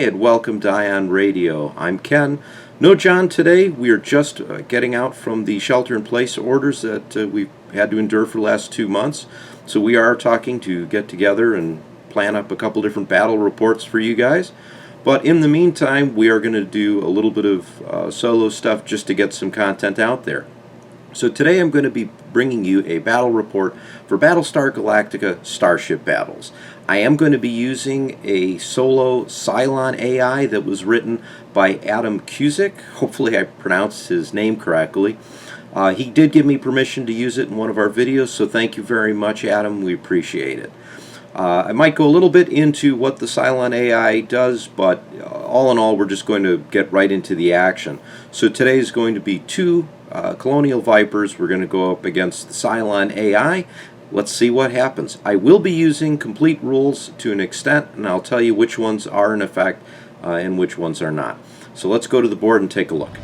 and welcome to Ion Radio. I'm Ken. No John today. We are just getting out from the shelter-in-place orders that we've had to endure for the last 2 months. So we are talking to get together and plan up a couple different battle reports for you guys. But in the meantime, we are going to do a little bit of solo stuff just to get some content out there. So today I'm going to be bringing you a battle report for Battlestar Galactica Starship battles. I am going to be using a solo Cylon AI that was written by Adam Kuzick. Hopefully I pronounced his name correctly. He did give me permission to use it in one of our videos, so thank you very much, Adam. We appreciate it. I might go a little bit into what the Cylon AI does, but all in all, we're just going to get right into the action. So today is going to be two Colonial Vipers. We're going to go up against the Cylon AI. Let's see what happens. I will be using complete rules to an extent, and I'll tell you which ones are in effect and which ones are not. So let's go to the board and take a look.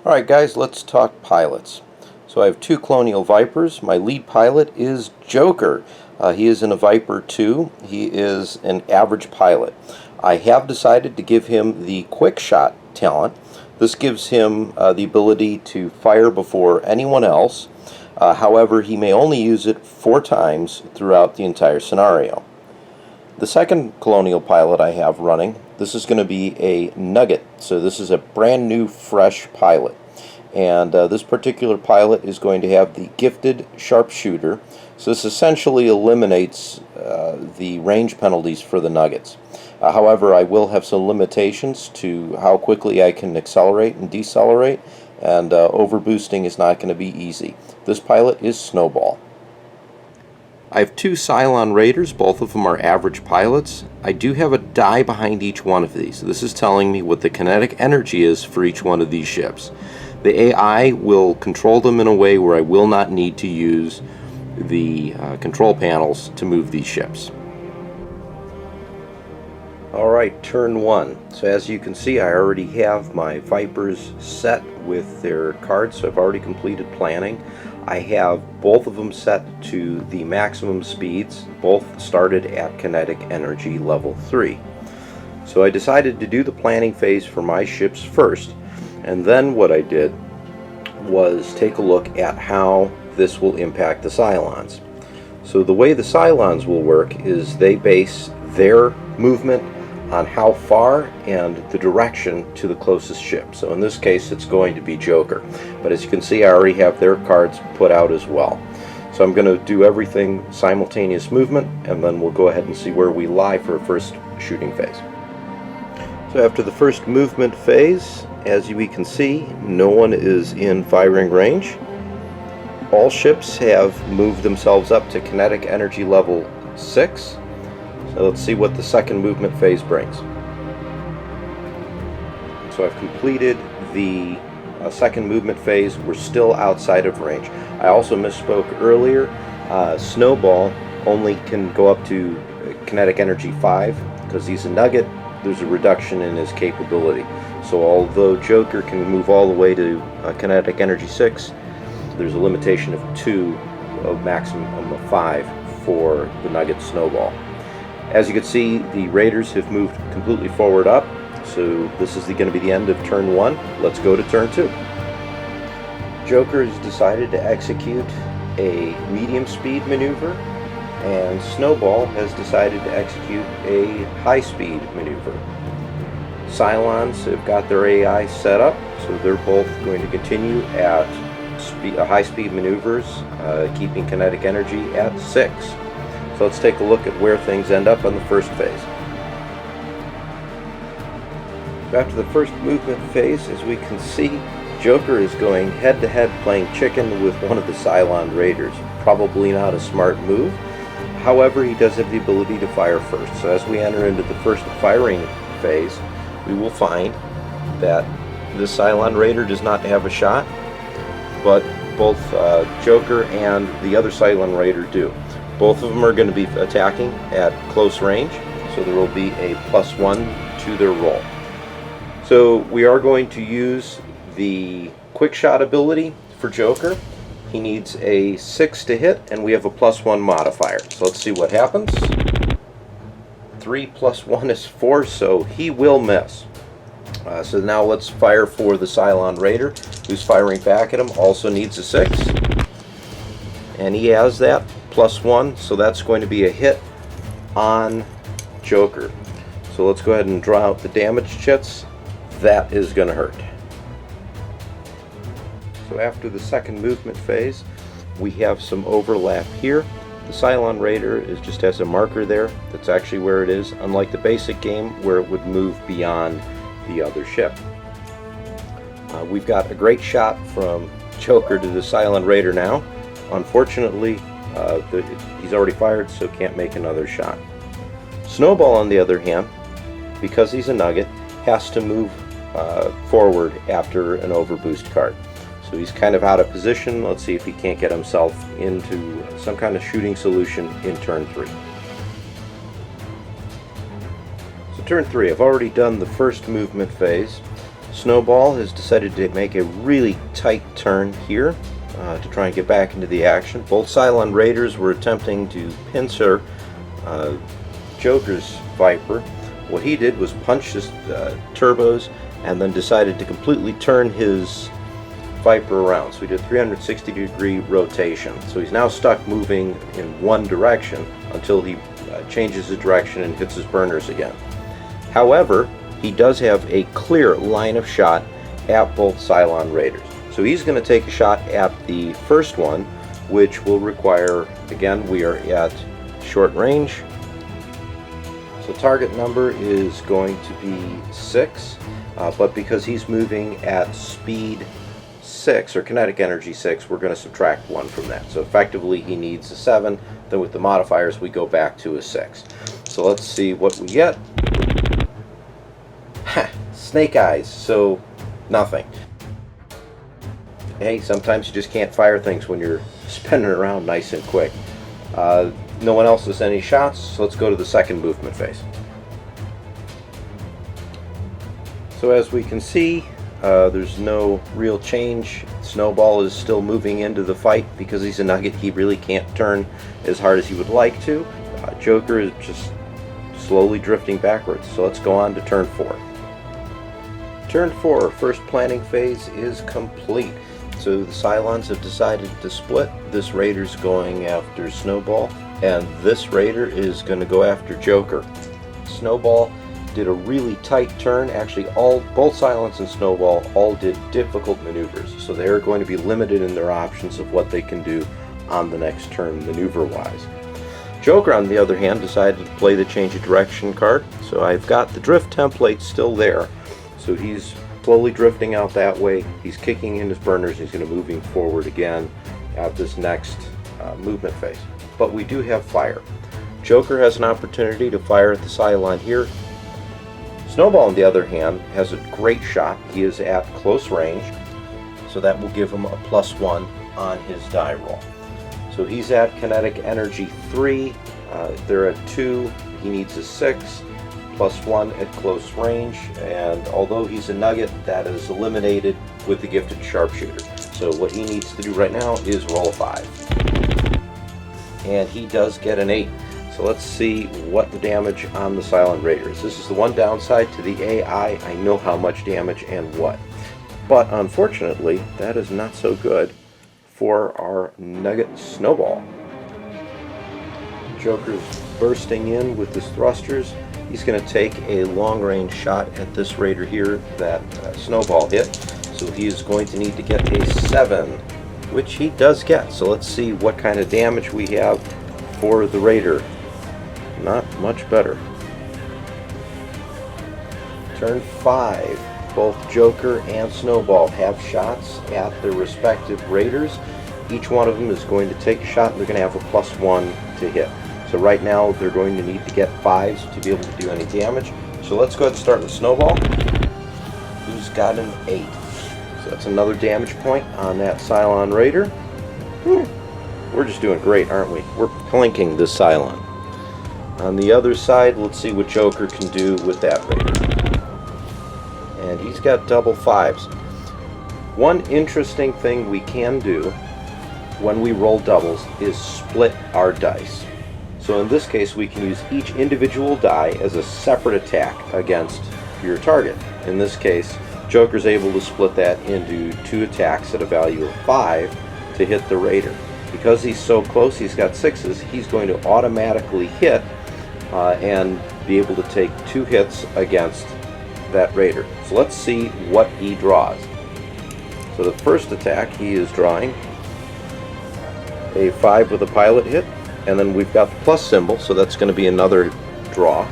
Alright guys, let's talk pilots. So I have two Colonial Vipers. My lead pilot is Joker. He is in a Viper 2. He is an average pilot. I have decided to give him the quick shot talent. This gives him the ability to fire before anyone else. However, he may only use it 4 times throughout the entire scenario. The second Colonial pilot I have running, this is going to be a Nugget. So this is a brand new fresh pilot. And this particular pilot is going to have the gifted sharpshooter. So this essentially eliminates the range penalties for the Nuggets. However, I will have some limitations to how quickly I can accelerate and decelerate, and overboosting is not going to be easy. This pilot is Snowball. I have two Cylon Raiders. Both of them are average pilots. I do have a die behind each one of these. This is telling me what the kinetic energy is for each one of these ships. The AI will control them in a way where I will not need to use the control panels to move these ships. Alright, turn 1. So as you can see, I already have my Vipers set with their cards, so I've already completed planning. I have both of them set to the maximum speeds. Both started at kinetic energy level 3. So I decided to do the planning phase for my ships first, and then what I did was take a look at how this will impact the Cylons. So the way the Cylons will work is they base their movement on how far and the direction to the closest ship. So in this case it's going to be Joker. But as you can see, I already have their cards put out as well. So I'm going to do everything simultaneous movement, and then we'll go ahead and see where we lie for a first shooting phase. So after the first movement phase, as we can see, no one is in firing range. All ships have moved themselves up to kinetic energy level 6. So let's see what the second movement phase brings. So I've completed the second movement phase. We're still outside of range. I also misspoke earlier. Snowball only can go up to kinetic energy 5 because he's a Nugget. There's a reduction in his capability. So although Joker can move all the way to kinetic energy 6, there's a limitation of 2, a maximum of 5 for the Nugget Snowball. As you can see, the Raiders have moved completely forward up, so this is going to be the end of turn 1. Let's go to turn 2. Joker has decided to execute a medium speed maneuver, and Snowball has decided to execute a high speed maneuver. Cylons have got their AI set up, so they're both going to continue at high speed maneuvers, keeping kinetic energy at 6. So let's take a look at where things end up on the first phase. After the first movement phase, as we can see, Joker is going head-to-head playing chicken with one of the Cylon Raiders. Probably not a smart move. However, he does have the ability to fire first. So as we enter into the first firing phase, we will find that the Cylon Raider does not have a shot. but both Joker and the other Cylon Raider do. Both of them are going to be attacking at close range, so there will be a +1 to their roll. So we are going to use the quick shot ability for Joker. He needs a 6 to hit, and we have a +1 modifier. So let's see what happens. 3 + 1 is 4, so he will miss. So now let's fire for the Cylon Raider, who's firing back at him, also needs a 6. And he has that, +1, so that's going to be a hit on Joker. So let's go ahead and draw out the damage chits. That is going to hurt. So after the second movement phase, we have some overlap here. The Cylon Raider is just has a marker there. That's actually where it is, unlike the basic game where it would move beyond the other ship. We've got a great shot from Joker to the Cylon Raider now. Unfortunately, he's already fired, so can't make another shot. Snowball, on the other hand, because he's a nugget, has to move forward after an overboost card. So he's kind of out of position. Let's see if he can't get himself into some kind of shooting solution in turn 3. So turn 3, I've already done the first movement phase. Snowball has decided to make a really tight turn here to try and get back into the action. Both Cylon Raiders were attempting to pincer Joker's Viper. What he did was punch his turbos and then decided to completely turn his Viper around. So he did 360-degree rotation. So he's now stuck moving in one direction until he changes his direction and hits his burners again. However, he does have a clear line of shot at both Cylon Raiders. So he's going to take a shot at the first one, which will require, again, we are at short range. So target number is going to be 6, but because he's moving at speed 6, or kinetic energy 6, we're going to subtract 1 from that. So effectively he needs a 7, then with the modifiers we go back to a 6. So let's see what we get. Snake eyes, so nothing. Hey, sometimes you just can't fire things when you're spinning around nice and quick. No one else has any shots, so let's go to the second movement phase. So as we can see, there's no real change. Snowball is still moving into the fight. Because he's a nugget, he really can't turn as hard as he would like to. Joker is just slowly drifting backwards. So let's go on to turn 4. Turn 4, first planning phase is complete. So the Cylons have decided to split. This Raider's going after Snowball, and this Raider is going to go after Joker. Snowball did a really tight turn. Actually, both Cylons and Snowball all did difficult maneuvers, so they're going to be limited in their options of what they can do on the next turn maneuver-wise. Joker, on the other hand, decided to play the change of direction card, so I've got the drift template still there. So he's slowly drifting out that way. He's kicking in his burners. He's going to moving forward again at this next movement phase. But we do have fire. Joker has an opportunity to fire at the Cylon here. Snowball, on the other hand, has a great shot. He is at close range, so that will give him a +1 on his die roll. So he's at kinetic energy 3. They're at 2. He needs a 6. +1 at close range, and although he's a nugget, that is eliminated with the gifted sharpshooter. So what he needs to do right now is roll a 5. And he does get an 8. So let's see what the damage on the Cylon Raider is. This is the one downside to the AI. I know how much damage and what. But unfortunately, that is not so good for our nugget Snowball. Joker's bursting in with his thrusters. He's going to take a long-range shot at this Raider here that Snowball hit. So he is going to need to get a 7, which he does get. So let's see what kind of damage we have for the Raider. Not much better. Turn 5. Both Joker and Snowball have shots at their respective Raiders. Each one of them is going to take a shot, and they're going to have a +1 to hit. So right now they're going to need to get 5s to be able to do any damage. So let's go ahead and start with Snowball, who's got an 8. So So that's another damage point on that Cylon Raider. We're just doing great, aren't we? We're plinking this Cylon. On the other side, let's see what Joker can do with that Raider. And he's got double 5s. One interesting thing we can do when we roll doubles is split our dice. So in this case, we can use each individual die as a separate attack against your target. In this case, Joker's able to split that into 2 attacks at a value of 5 to hit the Raider. Because he's so close, he's got 6s, he's going to automatically hit and be able to take 2 hits against that Raider. So let's see what he draws. So the first attack, he is drawing a 5 with a pilot hit, and then we've got the plus symbol, so that's going to be another draw,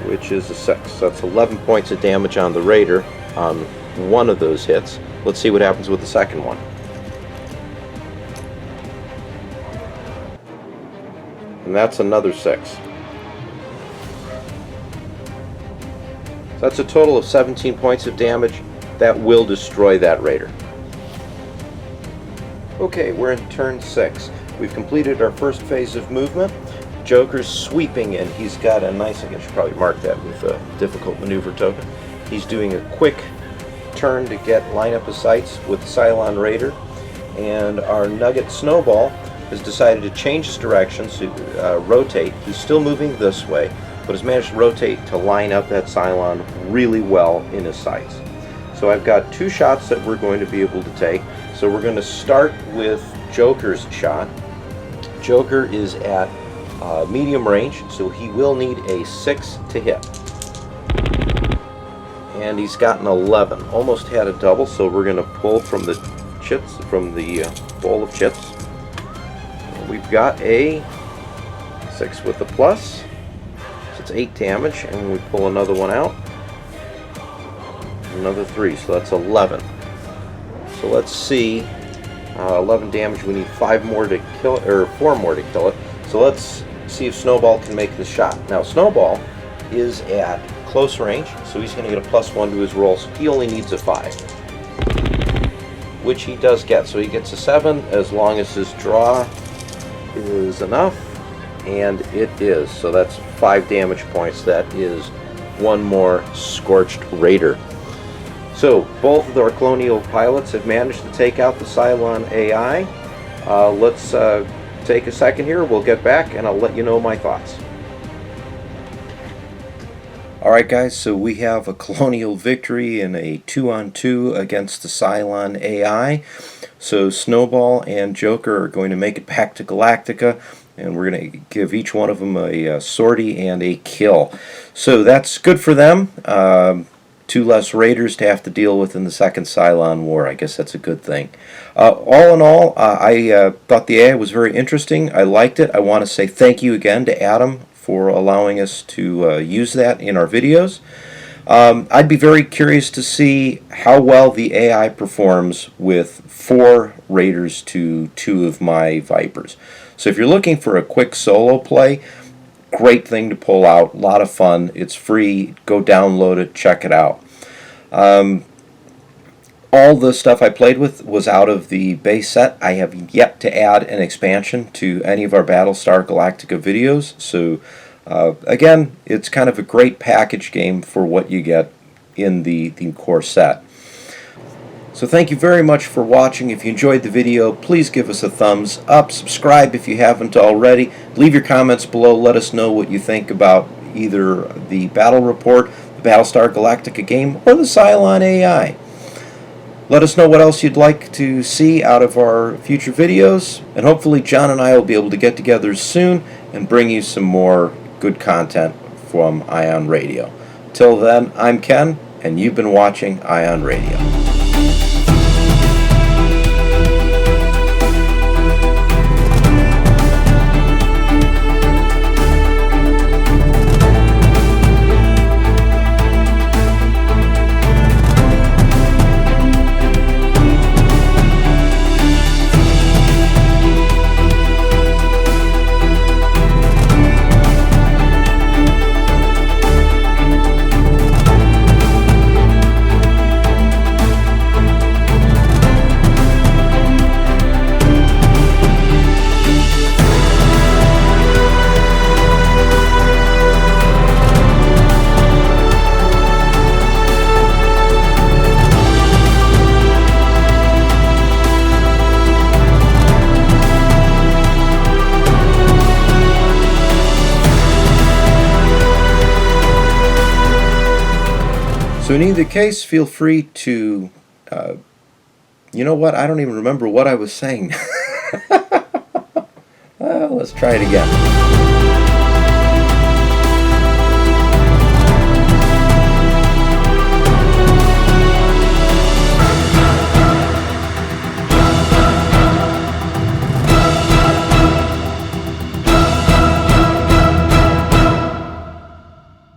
which is a 6. So that's 11 points of damage on the Raider on one of those hits. Let's see what happens with the second one. And that's another 6. So that's a total of 17 points of damage. That will destroy that Raider. Okay, we're in turn 6. We've completed our first phase of movement. Joker's sweeping, and he's got a nice, I should probably mark that with a difficult maneuver token. He's doing a quick turn to line up his sights with the Cylon Raider, and our Nugget Snowball has decided to change his direction, to rotate. He's still moving this way, but has managed to rotate to line up that Cylon really well in his sights. So I've got 2 shots that we're going to be able to take. So we're going to start with Joker's shot. Joker is at medium range, so he will need a 6 to hit. And he's got an 11. Almost had a double, so we're going to pull from the chits, from the bowl of chits. We've got a 6 with the plus, so it's 8 damage, and we pull another one out. Another 3, so that's 11. So let's see, 11 damage, we need 5 more to kill it, or 4 more to kill it. So let's see if Snowball can make the shot. Now Snowball is at close range, so he's going to get a +1 to his roll, so he only needs a 5. Which he does get, so he gets a 7 as long as his draw is enough, and it is. So that's 5 damage points. That is 1 more Scorched Raider. So both of our Colonial pilots have managed to take out the Cylon AI. Let's take a second here. We'll get back and I'll let you know my thoughts. Alright guys, so we have a Colonial victory in a 2-on-2 against the Cylon AI. So Snowball and Joker are going to make it back to Galactica, and we're going to give each one of them a sortie and a kill. So that's good for them. 2 less Raiders to have to deal with in the second Cylon War. I guess that's a good thing. All in all, I thought the AI was very interesting. I liked it. I want to say thank you again to Adam for allowing us to use that in our videos. I'd be very curious to see how well the AI performs with 4 Raiders to 2 of my Vipers. So if you're looking for a quick solo play, great thing to pull out. A lot of fun. It's free. Go download it. Check it out. All the stuff I played with was out of the base set. I have yet to add an expansion to any of our Battlestar Galactica videos. So again, it's kind of a great package game for what you get in the core set. So thank you very much for watching. If you enjoyed the video, please give us a thumbs up. Subscribe if you haven't already. Leave your comments below. Let us know what you think about either the Battle Report, the Battlestar Galactica game, or the Cylon AI. Let us know what else you'd like to see out of our future videos, and hopefully John and I will be able to get together soon and bring you some more good content from Ion Radio. Till then, I'm Ken, and you've been watching Ion Radio. So in either case, feel free to, you know what, I don't even remember what I was saying. Let's try it again.